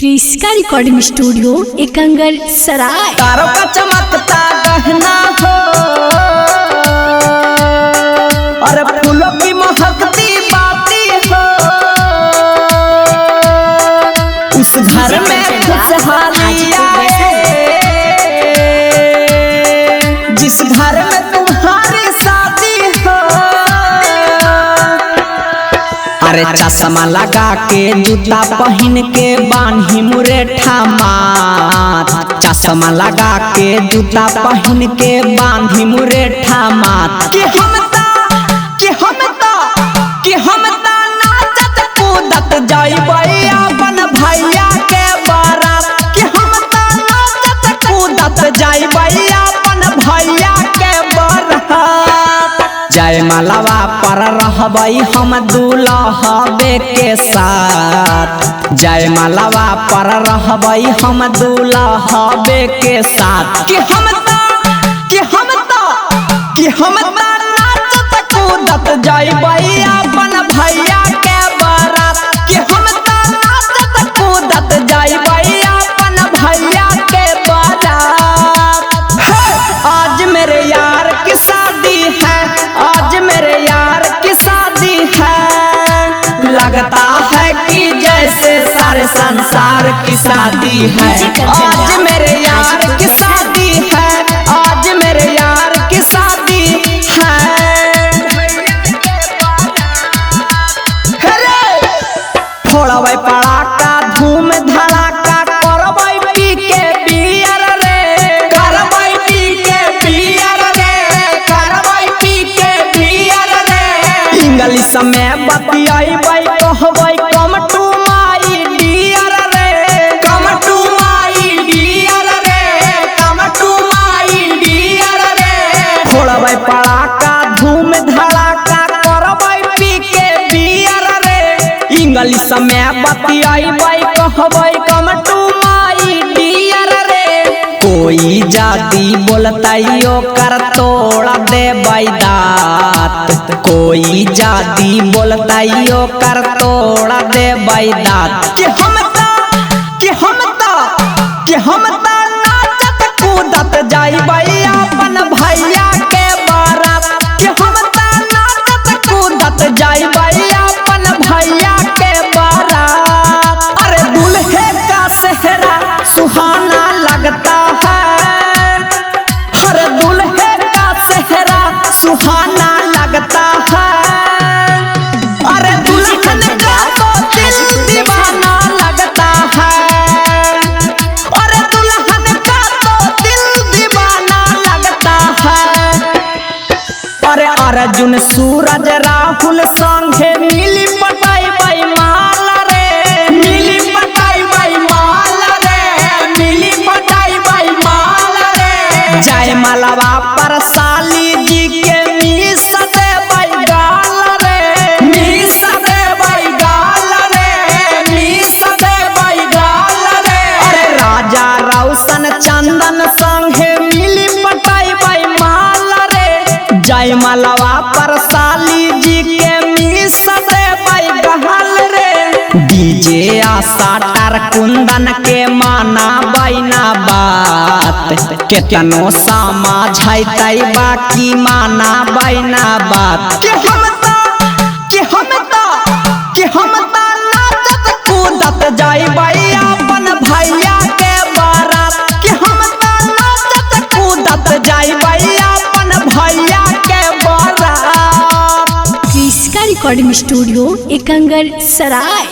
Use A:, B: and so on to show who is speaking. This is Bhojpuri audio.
A: क्रिस्का रिकॉर्डिंग स्टूडियो एकंगर सराय।
B: तारों का चमकता गहना हो और फूलों की महकती बाती हो, उस घर में खुशहाली आए जिस घर में तुम्हारी शादी हो। अरे चश्मा लगा के जूता पहन के बांधी मुरेठा मात, चश्मा लगा के जूता पहन के बांधी मुरेठा मात। कि हम ता नाचत कूदत जाइबै अपन भैया के बारात। कि हम ता नाचत कूदत जाइबै अपन भैया के बारात। जय मालावा पर रहबै हम दूल्हबे के साथ, जय मालावा पर रहबै हम दूल्हबे के साथ। कि हम ता नाचत कूदत जाइबै अपन भैया के बारात। कि हम ता नाचत कूदत जाइबै अपन भैया के बारात। आज मेरे यार की शादी है, आज मेरे यार की शादी है, लगता है कि जैसे सारे संसार की शादी है। आज मेरे यार की शादी है, आज मेरे यार की शादी है। फोड़बै पड़ाका धूम धड़ाका करबै पी के बियर रे, करबै पी के बियर रे, करबै पी के बियर रे। इंग्लिश में बतियाबै कहबै कम टू माई डियर रे, कम टू माई डियर रे, कम टू माई डियर रे। फोड़बै पड़ाका धूम धड़ाका करबै पी के बियर रे। इंग्लिश में बतियाबै कहबै कम टू माई डियर रे। कोई जाति बोलतै ओकर तोड़ देबै दाँत, कोई जाति बोलतै ओकर तोड़ देबै दाँत। कि हम ता नाचत कूदत जाइबै अपन भैया के बारात। कि हम ता नाचत कूदत जाइबै अपन भैया के बारात। अरे दूल्हे का सेहरा सुहाना लगता है, हर दूल्हे का सेहरा सुहाना लगता है। अरे दुल्हन का तो दिल दीवाना लगता है, अरे दुल्हन का तो दिल दीवाना लगता है। अरे अर्जुन सूरज राहुल संगे मिली पटाइबै माल रे, मिली पटाइबै माल रे, मिली पटाइबै माल रे। जय मालावा पर साली जी के मीस देबै गाल रे, मीस देबै गाल रे, मीस देबै गाल रे। अरे राजा रौशन चंदन संगे मिली पटाइबै माल रे। जय मालावा पर साली जी के मीस देबै गाल रे। डीजे आशा टार कुंदन के माना बैना बात, केतनो समझैतै बाकी माना बैना बात। कि हम ता नाचत कूदत जाइबै अपन भैया के बारात। कि हम ता नाचत कूदत जाइबै अपन भैया के बारात।
A: क्रिस्का रिकॉर्डिंग स्टूडियो एकंगर सराय।